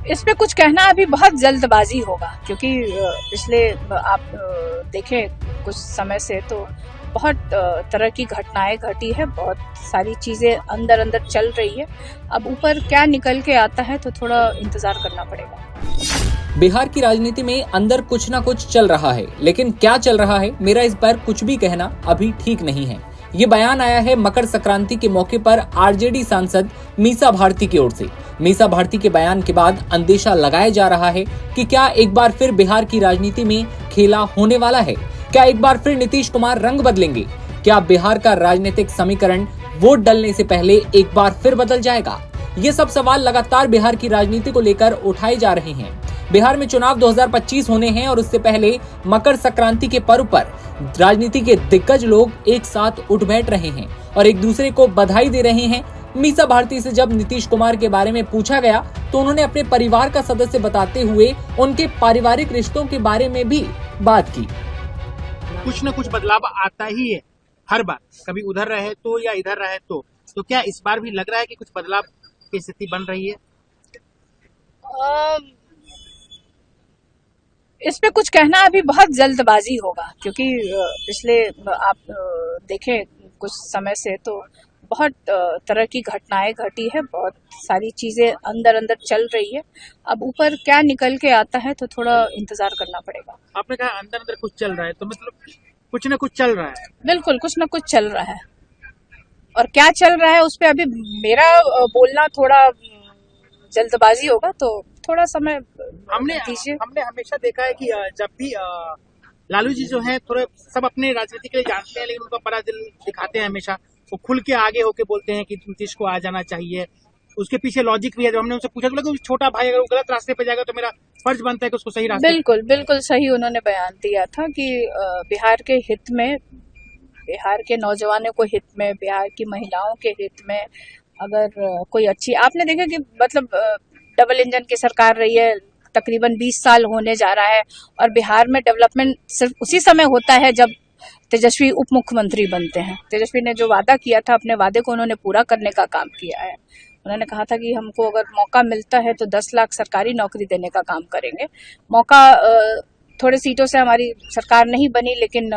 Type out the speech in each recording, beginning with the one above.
इस पे कुछ कहना अभी बहुत जल्दबाजी होगा, क्योंकि पिछले आप देखें कुछ समय से तो बहुत तरह की घटनाएं घटी है, बहुत सारी चीजें अंदर अंदर चल रही है। अब ऊपर क्या निकल के आता है तो थोड़ा इंतजार करना पड़ेगा। बिहार की राजनीति में अंदर कुछ ना कुछ चल रहा है, लेकिन क्या चल रहा है मेरा इस पर कुछ भी कहना अभी ठीक नहीं है। ये बयान आया है मकर संक्रांति के मौके पर आरजेडी सांसद मीसा भारती की ओर से। मीसा भारती के बयान के बाद अंदेशा लगाया जा रहा है कि क्या एक बार फिर बिहार की राजनीति में खेला होने वाला है। क्या एक बार फिर नीतीश कुमार रंग बदलेंगे? क्या बिहार का राजनीतिक समीकरण वोट डलने से पहले एक बार फिर बदल जाएगा? ये सब सवाल लगातार बिहार की राजनीति को लेकर उठाए जा रहे हैं। बिहार में चुनाव 2025 होने हैं और उससे पहले मकर संक्रांति के पर्व पर राजनीति के दिग्गज लोग एक साथ उठ बैठ रहे हैं और एक दूसरे को बधाई दे रहे हैं। मीसा भारती से जब नीतीश कुमार के बारे में पूछा गया तो उन्होंने अपने परिवार का सदस्य बताते हुए उनके पारिवारिक रिश्तों के बारे में भी बात की। कुछ न कुछ बदलाव आता ही है हर बार, कभी उधर रहे तो या इधर रहे तो क्या इस बार भी लग रहा है कि कुछ बदलाव की स्थिति बन रही है? इस पे कुछ कहना अभी बहुत जल्दबाजी होगा, क्योंकि पिछले आप देखें कुछ समय से तो बहुत तरह की घटनाएं घटी है, बहुत सारी चीजें अंदर अंदर चल रही है। अब ऊपर क्या निकल के आता है तो थोड़ा इंतजार करना पड़ेगा। आपने कहा अंदर अंदर कुछ चल रहा है, तो मतलब कुछ न कुछ चल रहा है। बिल्कुल कुछ न कुछ चल रहा है, और क्या चल रहा है उस पे अभी मेरा बोलना थोड़ा जल्दबाजी होगा, तो थोड़ा समय दीजिए। हमने हमेशा देखा है कि जब भी लालू जी जो है थोड़े सब अपने राजनीति के लिए जानते हैं, लेकिन उनका बड़ा दिल दिखाते हैं हमेशा। वो खुल के आगे होके बोलते हैं कि नीतीश को आ जाना चाहिए। उसके पीछे लॉजिक भी है। जब हमने उनसे पूछा तो छोटा भाई अगर वो गलत रास्ते पे जाएगा तो मेरा फर्ज बनता है कि उसको सही रास्ते। बिल्कुल बिल्कुल सही उन्होंने बयान दिया था कि बिहार के हित में, बिहार के नौजवानों को हित में, बिहार की महिलाओं के हित में अगर कोई अच्छी, आपने देखा कि मतलब डबल इंजन की सरकार रही है, तकरीबन 20 साल होने जा रहा है, और बिहार में डेवलपमेंट सिर्फ उसी समय होता है जब तेजस्वी उप मुख्यमंत्री बनते हैं। तेजस्वी ने जो वादा किया था, अपने वादे को उन्होंने पूरा करने का काम किया है। उन्होंने कहा था कि हमको अगर मौका मिलता है तो 10 लाख सरकारी नौकरी देने का काम करेंगे। मौका थोड़े सीटों से हमारी सरकार नहीं बनी, लेकिन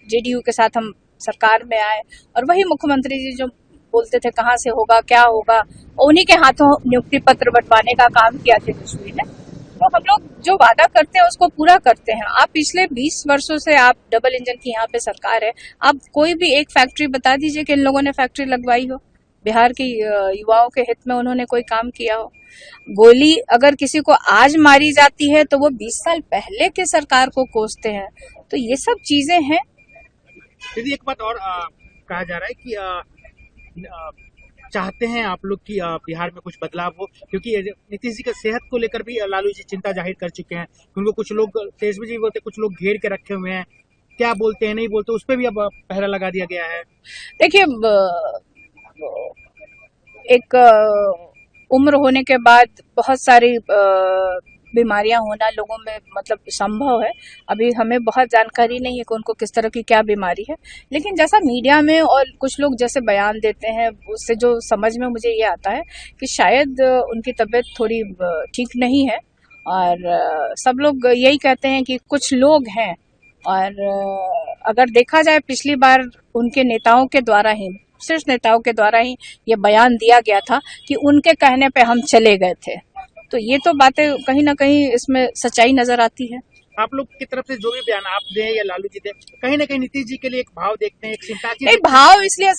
जेडीयू के साथ हम सरकार में आए, और वही मुख्यमंत्री जी जो बोलते थे कहाँ से होगा क्या होगा, उन्हीं के हाथों नियुक्ति पत्र बंटवाने का काम किया तेजस्वी ने। तो हम लोग जो वादा करते हैं उसको पूरा करते हैं। आप पिछले 20 वर्षों से आप डबल इंजन की यहाँ पे सरकार है, आप कोई भी एक फैक्ट्री बता दीजिए कि इन लोगों ने फैक्ट्री लगवाई हो, बिहार के युवाओं के हित में उन्होंने कोई काम किया हो। गोली अगर किसी को आज मारी जाती है तो वो 20 साल पहले के सरकार को कोसते हैं। तो ये सब चीजें हैं। दीदी एक बात और कहा जा रहा है कि चाहते हैं आप लोग कि बिहार में कुछ बदलाव हो, क्योंकि नीतीश जी की सेहत को लेकर भी लालू जी चिंता जाहिर कर चुके हैं। उनको कुछ लोग तेजस्वी जी बोलते, कुछ लोग घेर के रखे हुए हैं, क्या बोलते हैं नहीं बोलते, उस पर भी अब पहरा लगा दिया गया है। देखिए, एक उम्र होने के बाद बहुत सारी बीमारियां होना लोगों में मतलब संभव है। अभी हमें बहुत जानकारी नहीं है कि उनको किस तरह की क्या बीमारी है, लेकिन जैसा मीडिया में और कुछ लोग जैसे बयान देते हैं उससे जो समझ में मुझे ये आता है कि शायद उनकी तबीयत थोड़ी ठीक नहीं है, और सब लोग यही कहते हैं कि कुछ लोग हैं। और अगर देखा जाए पिछली बार उनके नेताओं के द्वारा ही, सिर्फ नेताओं के द्वारा ही ये बयान दिया गया था कि उनके कहने पे हम चले गए थे। तो ये तो बातें कहीं ना कहीं इसमें सच्चाई नजर आती है। आप लोग की तरफ से जो भी बयान आप दें या लालू जी दें, कहीं ना कहीं नीतीश जी के लिए एक भाव देखते हैं, एक सिंपैथी। नहीं, भाव इसलिए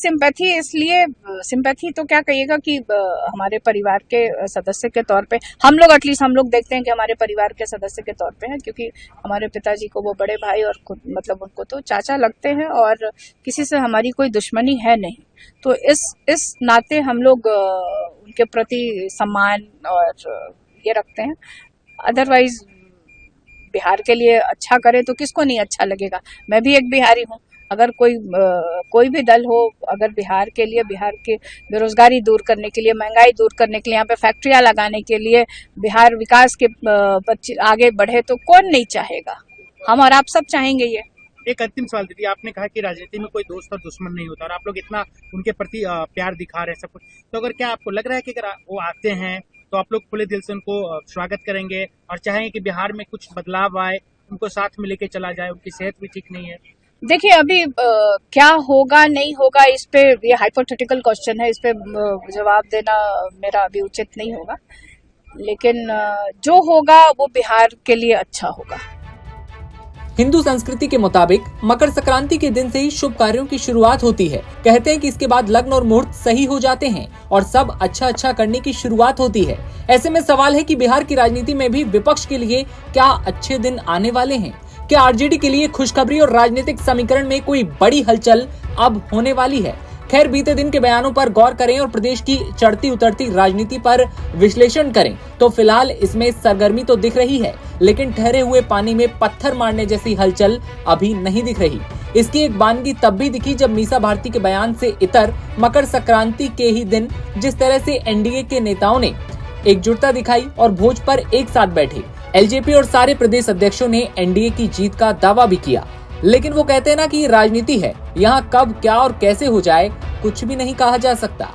सिंपैथी तो क्या कहिएगा कि हमारे परिवार के सदस्य के तौर पे हम लोग, एटलीस्ट हम लोग देखते हैं कि हमारे परिवार के सदस्य के तौर पे हैं, क्योंकि हमारे पिताजी को वो बड़े भाई और खुद मतलब उनको तो चाचा लगते हैं, और किसी से हमारी कोई दुश्मनी है नहीं। तो इस नाते हम लोग उनके प्रति सम्मान और ये रखते हैं। अदरवाइज बिहार के लिए अच्छा करे तो किसको नहीं अच्छा लगेगा। मैं भी एक बिहारी हूँ। अगर कोई भी दल हो, अगर बिहार के लिए, बिहार के बेरोजगारी दूर करने के लिए, महंगाई दूर करने के लिए, यहाँ पे फैक्ट्रियां लगाने के लिए, बिहार विकास के आगे बढ़े, तो कौन नहीं चाहेगा। हम और आप सब चाहेंगे ये। एक अंतिम सवाल दीदी, आपने कहा कि राजनीति में कोई दोस्त और दुश्मन नहीं होता, और आप लोग इतना उनके प्रति प्यार दिखा रहे हैं सब कुछ, तो अगर क्या आपको लग रहा है कि अगर वो आते हैं तो आप लोग खुले दिल से उनको स्वागत करेंगे और चाहेंगे कि बिहार में कुछ बदलाव आए, उनको साथ में लेके चला जाए, उनकी सेहत भी ठीक नहीं है। देखिए अभी क्या होगा नहीं होगा इस पे, ये हाइपोथेटिकल क्वेश्चन है, इस पे जवाब देना मेरा अभी उचित नहीं होगा, लेकिन जो होगा वो बिहार के लिए अच्छा होगा। हिंदू संस्कृति के मुताबिक मकर संक्रांति के दिन से ही शुभ कार्यों की शुरुआत होती है। कहते हैं कि इसके बाद लग्न और मुहूर्त सही हो जाते हैं और सब अच्छा करने की शुरुआत होती है। ऐसे में सवाल है कि बिहार की राजनीति में भी विपक्ष के लिए क्या अच्छे दिन आने वाले हैं? क्या आरजेडी के लिए खुशखबरी और राजनीतिक समीकरण में कोई बड़ी हलचल अब होने वाली है? खैर, बीते दिन के बयानों पर गौर करें और प्रदेश की चढ़ती उतरती राजनीति पर विश्लेषण करें तो फिलहाल इसमें सरगर्मी तो दिख रही है, लेकिन ठहरे हुए पानी में पत्थर मारने जैसी हलचल अभी नहीं दिख रही। इसकी एक बानगी तब भी दिखी जब मीसा भारती के बयान से इतर मकर संक्रांति के ही दिन जिस तरह से एनडीए के नेताओं ने एकजुटता दिखाई और भोज पर एक साथ बैठे। एलजेपी और सारे प्रदेश अध्यक्षों ने एनडीए की जीत का दावा भी किया, लेकिन वो कहते हैं ना कि ये राजनीति है, यहाँ कब क्या और कैसे हो जाए कुछ भी नहीं कहा जा सकता।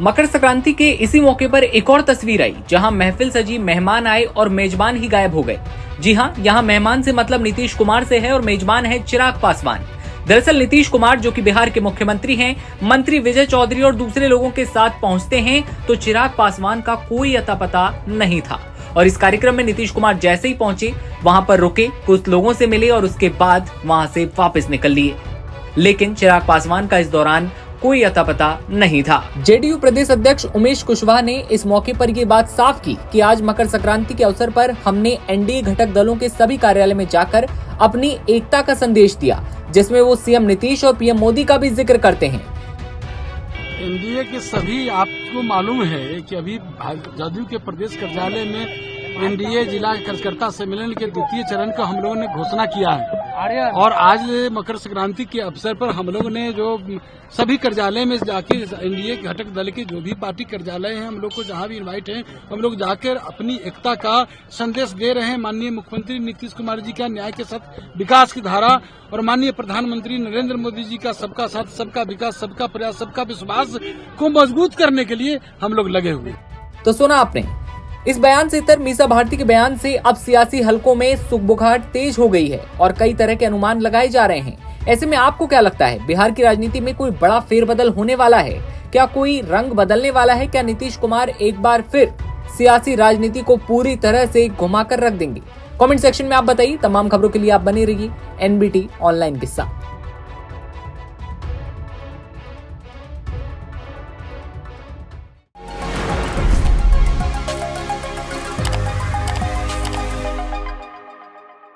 मकर संक्रांति के इसी मौके पर एक और तस्वीर आई जहां महफिल सजी, मेहमान आए और मेजबान ही गायब हो गए। जी हां, यहां मेहमान से मतलब नीतीश कुमार से है और मेजबान है चिराग पासवान। दरअसल नीतीश कुमार जो कि बिहार के मुख्यमंत्री हैं, मंत्री विजय चौधरी और दूसरे लोगों के साथ पहुंचते हैं तो चिराग पासवान का कोई अता पता नहीं था और इस कार्यक्रम में नीतीश कुमार जैसे ही पहुंचे वहां पर रुके, कुछ लोगों से मिले और उसके बाद वहां से वापस निकल लिए, लेकिन चिराग पासवान का इस दौरान कोई अता पता नहीं था। जेडीयू प्रदेश अध्यक्ष उमेश कुशवाहा ने इस मौके पर ये बात साफ की कि आज मकर संक्रांति के अवसर पर हमने एनडीए घटक दलों के सभी कार्यालय में जाकर अपनी एकता का संदेश दिया, जिसमें वो सीएम नीतीश और पीएम मोदी का भी जिक्र करते हैं। एनडीए के सभी, आपको मालूम है कि अभी जदयू के प्रदेश कार्यालय में एनडीए जिला कार्यकर्ता सम्मेलन के द्वितीय चरण का हम लोगों ने घोषणा किया है और आज मकर संक्रांति के अवसर पर हम लोगों ने जो सभी कार्यालय में जाके एनडीए घटक दल के जो भी पार्टी कार्यालय हैं, हम लोग को जहां भी इनवाइट हैं, हम लोग जाकर अपनी एकता का संदेश दे रहे हैं। माननीय मुख्यमंत्री नीतीश कुमार जी का न्याय के साथ विकास की धारा और माननीय प्रधानमंत्री नरेंद्र मोदी जी का सबका साथ, सबका विकास, सबका प्रयास, सबका विश्वास को मजबूत करने के लिए हम लोग लगे हुए। तो सुना आपने, इस बयान से इतर मीसा भारती के बयान से अब सियासी हलकों में सुगबुगाहट तेज हो गई है और कई तरह के अनुमान लगाए जा रहे हैं। ऐसे में आपको क्या लगता है, बिहार की राजनीति में कोई बड़ा फेरबदल होने वाला है? क्या कोई रंग बदलने वाला है? क्या नीतीश कुमार एक बार फिर सियासी राजनीति को पूरी तरह से घुमाकर रख देंगे? कमेंट सेक्शन में आप बताइए। तमाम खबरों के लिए आप बने रहिए एनबीटी ऑनलाइन के साथ।